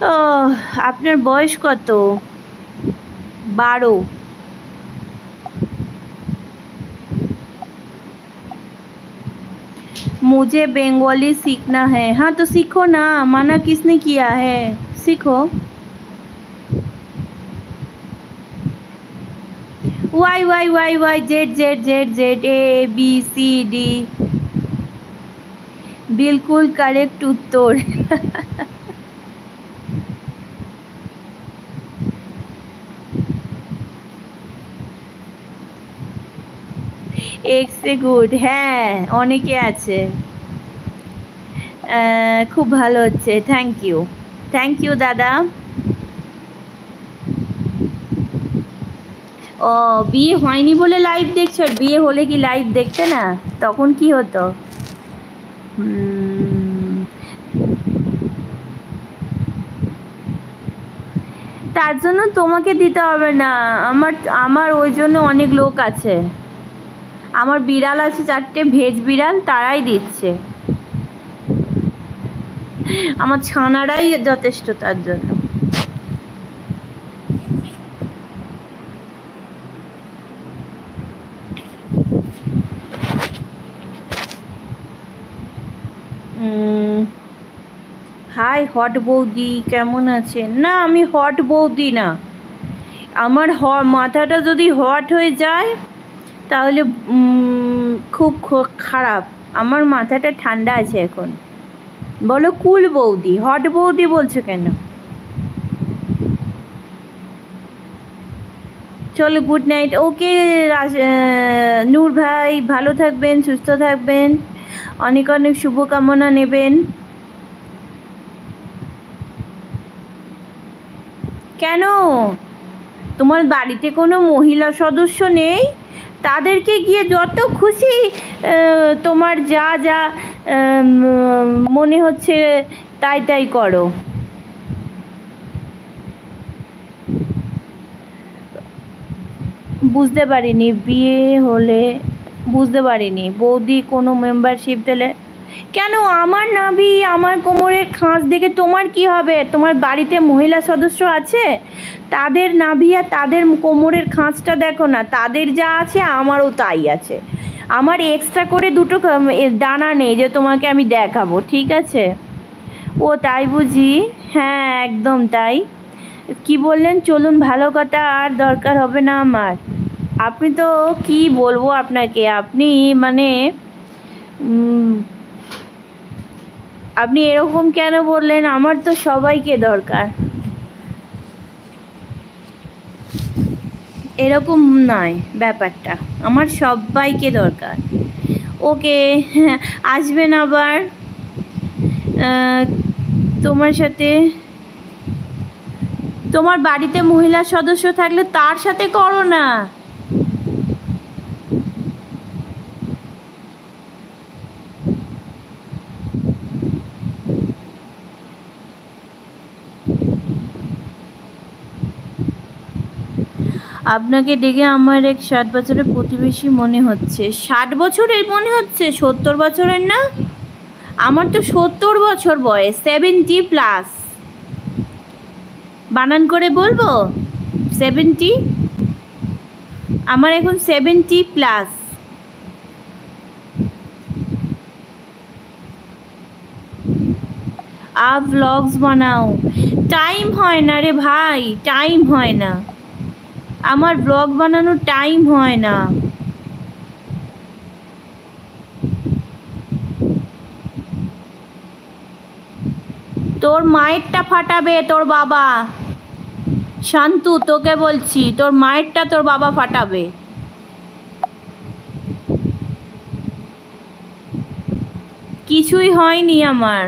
ও, আপনার বয়স কত? 12। मुझे बंगाली सीखना है। हाँ तो सीखो ना, मना किसने किया है, सीखो। Y y y y z z z z a b c d. बिल्कुल करेक्ट उत्तर। এক্সে গুড, হ্যাঁ অনেকে আছে। খুব ভালো হচ্ছে, থ্যাংক ইউ। থ্যাংক ইউ দাদা। ও, বিয়ে হয়নি বলে লাইভ দেখছো? বিয়ে হলে কি লাইভ দেখতে না? তখন কি হতো? তার জন্য তোমাকে দিতে হবে না। আমার আমার ওই জন্য অনেক লোক আছে। আমার বিড়াল আছে 4টে, ভেজ বিড়াল, তারাই দিচ্ছে। আমার ছানারাই যথেষ্ট তার জন্য। হাই হট বৌদি, কেমন আছেন? না আমি হট বৌদি না। আমার মাথাটা যদি হট হয়ে যায় তাহলে খুব খারাপ। আমার মাথাটা ঠান্ডা আছে এখন। বলো কুল বৌদি, হট বৌদি বলছো কেন? চলো গুড নাইট। ওকে নূর ভাই, ভালো থাকবেন, সুস্থ থাকবেন, অনেক অনেক শুভকামনা নেবেন। কেন তোমার বাড়িতে কোনো মহিলা সদস্য নেই? তাদেরকে গিয়ে যত খুশি তোমার যা যা মনে হচ্ছে তাই তাই করো। বুঝতে পারিনি, বিয়ে হলে বুঝতে পারিনি। বৌদি কোনো মেম্বারশিপ দিলে কেন? আমার নাভি আমার কোমরের খাঁজ দেখে তোমার কি হবে? তোমার বাড়িতে মহিলা সদস্য আছে, তাদের নাভি আর তাদের কোমরের খাঁজটা দেখো না। তাদের যা আছে আমারও তাই আছে। আমার এক্সট্রা করে দুটো দানা নেই যে তোমাকে আমি দেখাবো, ঠিক আছে? ও তাই বুঝি? হ্যাঁ একদম তাই। কি বললেন? চলুন, ভালো কথা, আর দরকার হবে না আমার। আপনি তো কি বলবো আপনাকে, আপনি মানে আপনি এরকম কেন বললেন? আমার তো সবাইকে দরকার। এরকম নয় ব্যাপারটা, আমার সবাইকে দরকার। ওকে, আসবেন আবার। তোমার সাথে, তোমার বাড়িতে মহিলা সদস্য থাকলে তার সাথে করো না। আপনাকে দেখে আমার এক 60 বছরের প্রতিবেশী মনে হচ্ছে। 60 বছরের মনে হচ্ছে? 70 বছরের না? আমার তো 70 বছর বয়স, 70+। বানান করে বলবো? 70। আমার এখন 70+। ব্লগস বানাও? টাইম হয় না রে ভাই, টাইম হয় না। আমার ব্লগ বানানোর টাইম হয় না। তোর মায়েরটা ফাটাবে তোর বাবা। শান্তু, তোকে বলছি, তোর মায়েরটা তোর বাবা ফাটাবে। কিছুই হয়নি আমার।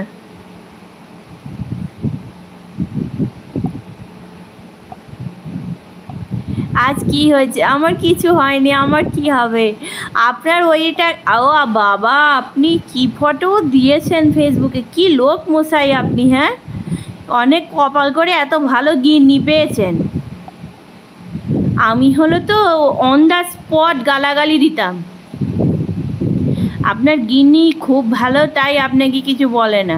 আজ কি হয়েছে? আমার কিছু হয়নি, আমার কি হবে? আপনার ওইটা, ও বাবা, আপনি কি ফটো দিয়েছেন ফেসবুকে! কি লোক মশাই আপনি! হ্যাঁ, অনেক কপাল করে এত ভালো গিন্নি পেয়েছেন। আমি হলো তো অন দ্য স্পট গালাগালি দিতাম। আপনার গিন্নি খুব ভালো, তাই আপনাকে কিছু বলে না।